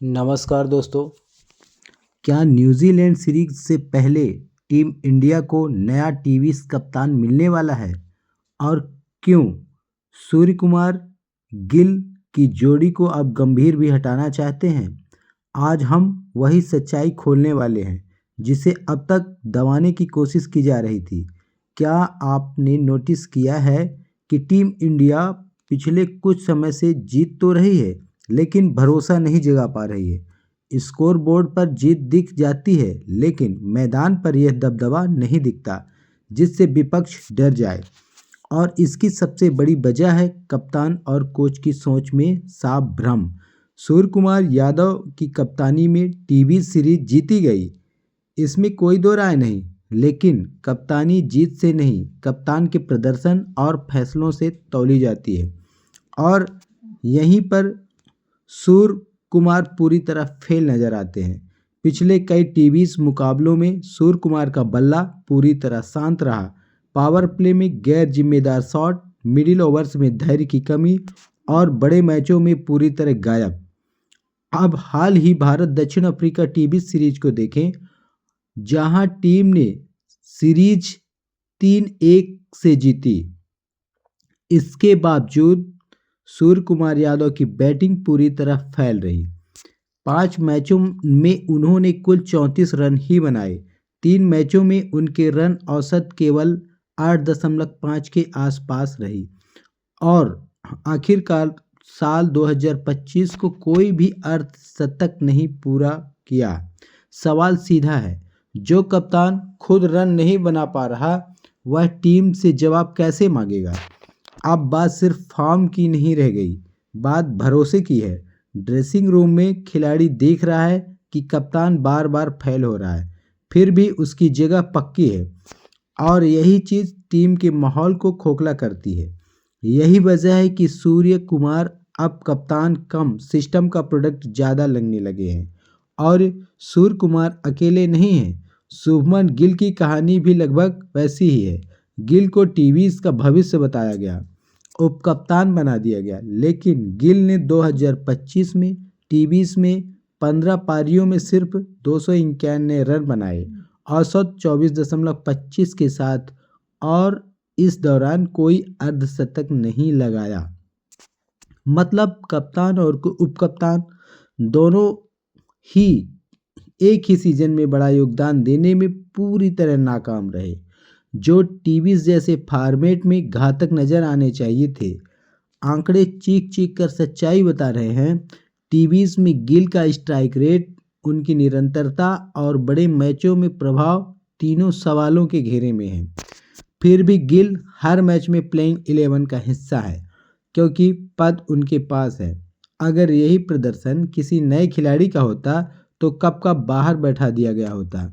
नमस्कार दोस्तों। क्या न्यूजीलैंड सीरीज से पहले टीम इंडिया को नया टीवी कप्तान मिलने वाला है और क्यों सूर्य कुमार गिल की जोड़ी को अब गंभीर भी हटाना चाहते हैं? आज हम वही सच्चाई खोलने वाले हैं जिसे अब तक दबाने की कोशिश की जा रही थी। क्या आपने नोटिस किया है कि टीम इंडिया पिछले कुछ समय से जीत तो रही है लेकिन भरोसा नहीं जगा पा रही है। स्कोर बोर्ड पर जीत दिख जाती है लेकिन मैदान पर यह दबदबा नहीं दिखता जिससे विपक्ष डर जाए। और इसकी सबसे बड़ी वजह है कप्तान और कोच की सोच में साफ भ्रम। सूर्य कुमार यादव की कप्तानी में टीवी सीरीज जीती गई, इसमें कोई दो राय नहीं, लेकिन कप्तानी जीत से नहीं, कप्तान के प्रदर्शन और फैसलों से तौली जाती है। और यहीं पर सूर्य कुमार पूरी तरह फेल नजर आते हैं। पिछले कई टीवी मुकाबलों में सूर्य कुमार का बल्ला पूरी तरह शांत रहा। पावर प्ले में गैर जिम्मेदार शॉट, मिडिल ओवर्स में धैर्य की कमी और बड़े मैचों में पूरी तरह गायब। अब हाल ही भारत दक्षिण अफ्रीका टीवी सीरीज को देखें, जहां टीम ने सीरीज 3-1 से जीती। इसके बावजूद सूर्य कुमार यादव की बैटिंग पूरी तरह फैल रही। 5 मैचों में उन्होंने कुल 34 रन ही बनाए। 3 मैचों में उनके रन औसत केवल 8.5 के आसपास रही। और आखिरकार साल 2025 को कोई भी अर्धशतक नहीं पूरा किया। सवाल सीधा है, जो कप्तान खुद रन नहीं बना पा रहा, वह टीम से जवाब कैसे मांगेगा? अब बात सिर्फ फॉर्म की नहीं रह गई, बात भरोसे की है। ड्रेसिंग रूम में खिलाड़ी देख रहा है कि कप्तान बार बार फेल हो रहा है, फिर भी उसकी जगह पक्की है। और यही चीज़ टीम के माहौल को खोखला करती है। यही वजह है कि सूर्य कुमार अब कप्तान कम सिस्टम का प्रोडक्ट ज़्यादा लगने लगे हैं। और सूर्य कुमार अकेले नहीं हैं, शुभमन गिल की कहानी भी लगभग वैसी ही है। गिल को टीवी का भविष्य बताया गया, उप कप्तान बना दिया गया, लेकिन गिल ने 2025 में टीवी में 15 पारियों में सिर्फ 291 रन बनाए, औसत 24.25 के साथ, और इस दौरान कोई अर्धशतक नहीं लगाया। मतलब कप्तान और उप कप्तान दोनों ही एक ही सीजन में बड़ा योगदान देने में पूरी तरह नाकाम रहे, जो टीवी जैसे फॉर्मेट में घातक नजर आने चाहिए थे। आंकड़े चीख चीख कर सच्चाई बता रहे हैं। टीवीज में गिल का स्ट्राइक रेट, उनकी निरंतरता और बड़े मैचों में प्रभाव तीनों सवालों के घेरे में है। फिर भी गिल हर मैच में प्लेइंग 11 का हिस्सा है क्योंकि पद उनके पास है। अगर यही प्रदर्शन किसी नए खिलाड़ी का होता तो कब का बाहर बैठा दिया गया होता।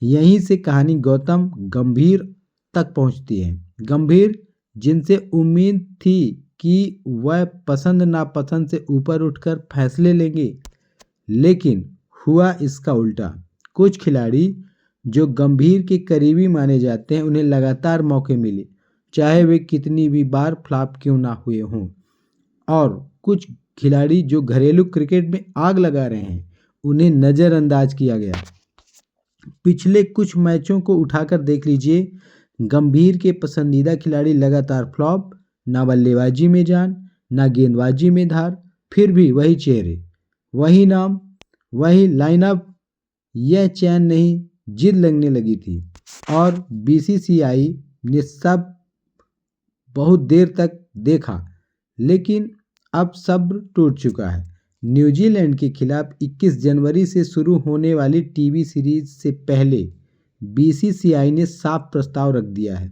यहीं से कहानी गौतम गंभीर तक पहुंचती है। गंभीर, जिनसे उम्मीद थी कि वह पसंद नापसंद से ऊपर उठकर फैसले लेंगे, लेकिन हुआ इसका उल्टा। कुछ खिलाड़ी जो गंभीर के करीबी माने जाते हैं, उन्हें लगातार मौके मिले, चाहे वे कितनी भी बार फ्लॉप क्यों ना हुए हों। और कुछ खिलाड़ी जो घरेलू क्रिकेट में आग लगा रहे हैं, उन्हें नज़रअंदाज किया गया। पिछले कुछ मैचों को उठाकर देख लीजिए, गंभीर के पसंदीदा खिलाड़ी लगातार फ्लॉप, ना बल्लेबाजी में जान, ना गेंदबाजी में धार, फिर भी वही चेहरे, वही नाम, वही लाइनअप। यह चैन नहीं, जिद लगने लगी थी। और बीसीसीआई ने सब बहुत देर तक देखा, लेकिन अब सब्र टूट चुका है। न्यूजीलैंड के खिलाफ 21 जनवरी से शुरू होने वाली टीवी सीरीज से पहले बीसीसीआई ने साफ प्रस्ताव रख दिया है,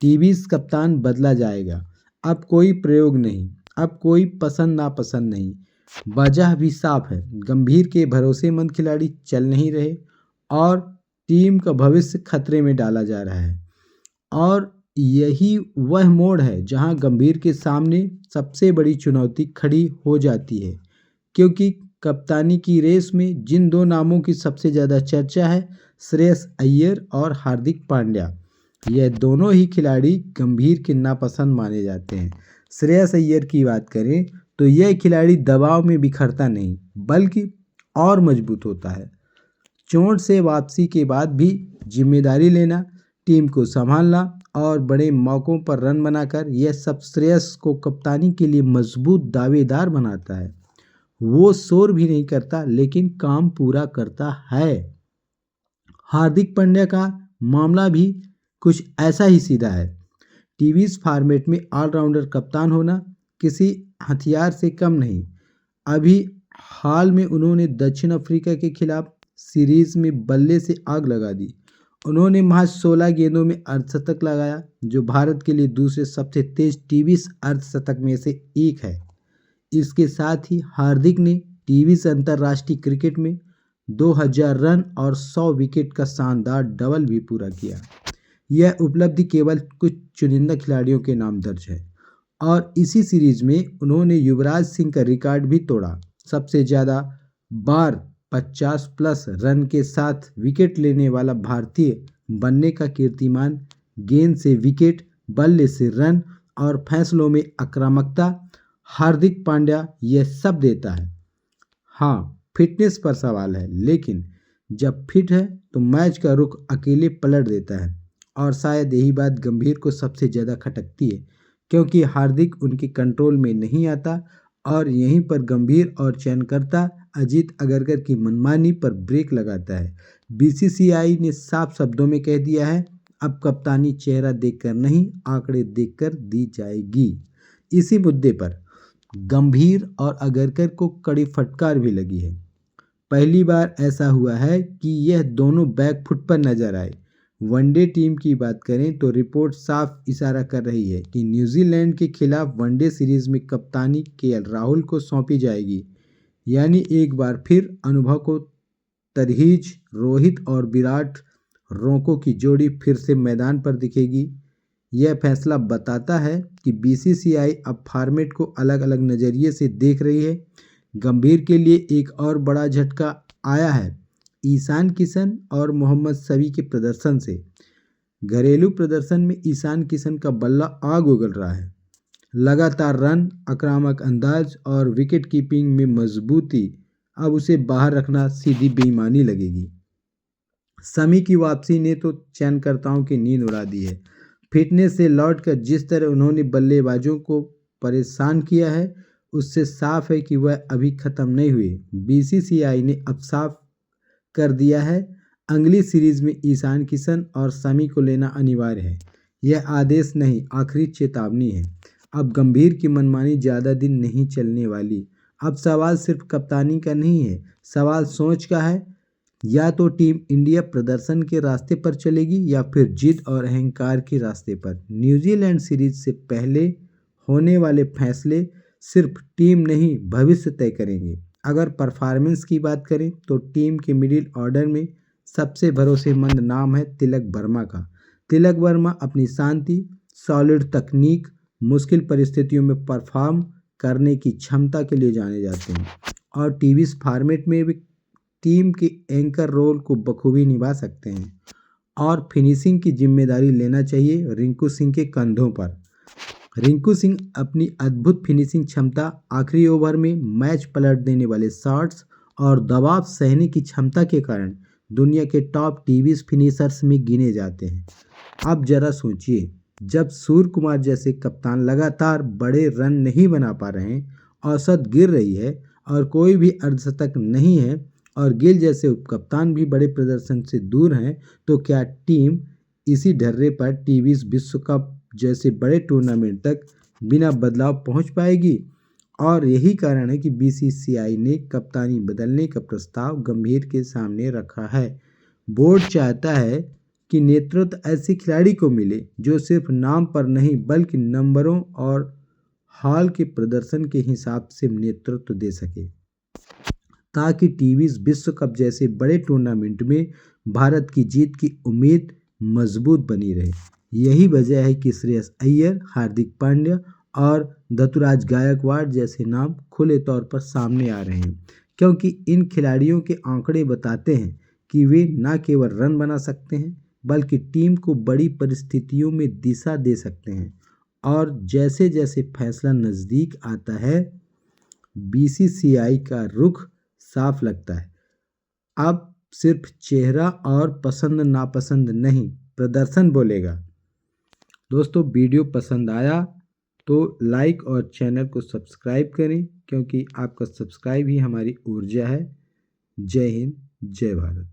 टीवी कप्तान बदला जाएगा। अब कोई प्रयोग नहीं, अब कोई पसंद नापसंद नहीं। वजह भी साफ है, गंभीर के भरोसेमंद खिलाड़ी चल नहीं रहे और टीम का भविष्य खतरे में डाला जा रहा है। और यही वह मोड़ है जहां गंभीर के सामने सबसे बड़ी चुनौती खड़ी हो जाती है, क्योंकि कप्तानी की रेस में जिन दो नामों की सबसे ज़्यादा चर्चा है, श्रेयस अय्यर और हार्दिक पांड्या, यह दोनों ही खिलाड़ी गंभीर के नापसंद माने जाते हैं। श्रेयस अय्यर की बात करें तो यह खिलाड़ी दबाव में बिखरता नहीं, बल्कि और मजबूत होता है। चोट से वापसी के बाद भी जिम्मेदारी लेना, टीम को संभालना और बड़े मौक़ों पर रन बनाकर यह सब श्रेयस को कप्तानी के लिए मजबूत दावेदार बनाता है। वो शोर भी नहीं करता लेकिन काम पूरा करता है। हार्दिक पांड्या का मामला भी कुछ ऐसा ही सीधा है। टीवी फॉर्मेट में ऑलराउंडर कप्तान होना किसी हथियार से कम नहीं। अभी हाल में उन्होंने दक्षिण अफ्रीका के खिलाफ सीरीज में बल्ले से आग लगा दी। उन्होंने महज 16 गेंदों में अर्धशतक लगाया, जो भारत के लिए दूसरे सबसे तेज टीवी अर्धशतक में से एक है। इसके साथ ही हार्दिक ने टीवी अंतर्राष्ट्रीय क्रिकेट में 2000 रन और 100 विकेट का शानदार डबल भी पूरा किया। यह उपलब्धि केवल कुछ चुनिंदा खिलाड़ियों के नाम दर्ज है और इसी सीरीज में उन्होंने युवराज सिंह का रिकॉर्ड भी तोड़ा। सबसे ज़्यादा बार 50 प्लस रन के साथ विकेट लेने वाला भारतीय बनने का कीर्तिमान गेंद से विकेट, बल्ले से रन और फैसलों में आक्रामकता हार्दिक पांड्या यह सब देता है। हाँ, फिटनेस पर सवाल है, लेकिन जब फिट है तो मैच का रुख अकेले पलट देता है और शायद यही बात गंभीर को सबसे ज़्यादा खटकती है, क्योंकि हार्दिक उनके कंट्रोल में नहीं आता और यहीं पर गंभीर और चयनकर्ता अजीत अगरकर की मनमानी पर ब्रेक लगाता है। बीसीसीआई ने साफ शब्दों में कह दिया है, अब कप्तानी चेहरा देखकर नहीं, आंकड़े देखकर दी जाएगी। इसी मुद्दे पर गंभीर और अगरकर को कड़ी फटकार भी लगी है। पहली बार ऐसा हुआ है कि यह दोनों बैकफुट पर नजर आए। वनडे टीम की बात करें तो रिपोर्ट साफ इशारा कर रही है कि न्यूजीलैंड के खिलाफ वनडे सीरीज में कप्तानी केएल राहुल को सौंपी जाएगी। यानी एक बार फिर अनुभव को तरहीज रोहित और विराट रोंको की जोड़ी फिर से मैदान पर दिखेगी। यह फैसला बताता है कि बीसीसीआई अब फॉर्मेट को अलग अलग नज़रिए से देख रही है। गंभीर के लिए एक और बड़ा झटका आया है ईशान किशन और मोहम्मद शमी के प्रदर्शन से। घरेलू प्रदर्शन में ईशान किशन का बल्ला आग उगल रहा है। लगातार रन, आक्रामक अंदाज और विकेट कीपिंग में मजबूती अब उसे बाहर रखना सीधी बेईमानी लगेगी। शमी की वापसी ने तो चयनकर्ताओं की नींद उड़ा दी है। फिटनेस से लौटकर जिस तरह उन्होंने बल्लेबाजों को परेशान किया है, उससे साफ है कि वह अभी ख़त्म नहीं हुए। बीसीसीआई ने अब साफ कर दिया है, अगली सीरीज में ईशान किशन और शमी को लेना अनिवार्य है। यह आदेश नहीं, आखिरी चेतावनी है। अब गंभीर की मनमानी ज़्यादा दिन नहीं चलने वाली। अब सवाल सिर्फ कप्तानी का नहीं है, सवाल सोच का है। या तो टीम इंडिया प्रदर्शन के रास्ते पर चलेगी या फिर जिद और अहंकार के रास्ते पर। न्यूजीलैंड सीरीज से पहले होने वाले फैसले सिर्फ टीम नहीं, भविष्य तय करेंगे। अगर परफॉर्मेंस की बात करें तो टीम के मिडिल ऑर्डर में सबसे भरोसेमंद नाम है तिलक वर्मा का। तिलक वर्मा अपनी शांति, सॉलिड तकनीक, मुश्किल परिस्थितियों में परफॉर्म करने की क्षमता के लिए जाने जाते हैं और टीवी फॉर्मेट में भी टीम के एंकर रोल को बखूबी निभा सकते हैं। और फिनिशिंग की जिम्मेदारी लेना चाहिए रिंकू सिंह के कंधों पर। रिंकू सिंह अपनी अद्भुत फिनिशिंग क्षमता, आखिरी ओवर में मैच पलट देने वाले शॉट्स और दबाव सहने की क्षमता के कारण दुनिया के टॉप टीवी फिनिशर्स में गिने जाते हैं। अब जरा सोचिए, जब सूर्य कुमार जैसे कप्तान लगातार बड़े रन नहीं बना पा रहे हैं, औसत गिर रही है और कोई भी अर्धशतक नहीं है और गिल जैसे उपकप्तान भी बड़े प्रदर्शन से दूर हैं, तो क्या टीम इसी ढर्रे पर टीवी विश्व कप जैसे बड़े टूर्नामेंट तक बिना बदलाव पहुंच पाएगी? और यही कारण है कि बीसीसीआई ने कप्तानी बदलने का प्रस्ताव गंभीर के सामने रखा है। बोर्ड चाहता है कि नेतृत्व ऐसे खिलाड़ी को मिले जो सिर्फ नाम पर नहीं बल्कि नंबरों और हाल के प्रदर्शन के हिसाब से नेतृत्व दे सके, ताकि टीवी विश्व कप जैसे बड़े टूर्नामेंट में भारत की जीत की उम्मीद मजबूत बनी रहे। यही वजह है कि श्रेयस अय्यर, हार्दिक पांड्या और ऋतुराज गायकवाड़ जैसे नाम खुले तौर पर सामने आ रहे हैं, क्योंकि इन खिलाड़ियों के आंकड़े बताते हैं कि वे न केवल रन बना सकते हैं बल्कि टीम को बड़ी परिस्थितियों में दिशा दे सकते हैं। और जैसे जैसे फैसला नज़दीक आता है, बीसीसीआई का रुख साफ लगता है। अब सिर्फ चेहरा और पसंद नापसंद नहीं, प्रदर्शन बोलेगा। दोस्तों, वीडियो पसंद आया तो लाइक और चैनल को सब्सक्राइब करें, क्योंकि आपका सब्सक्राइब ही हमारी ऊर्जा है। जय हिंद, जय भारत।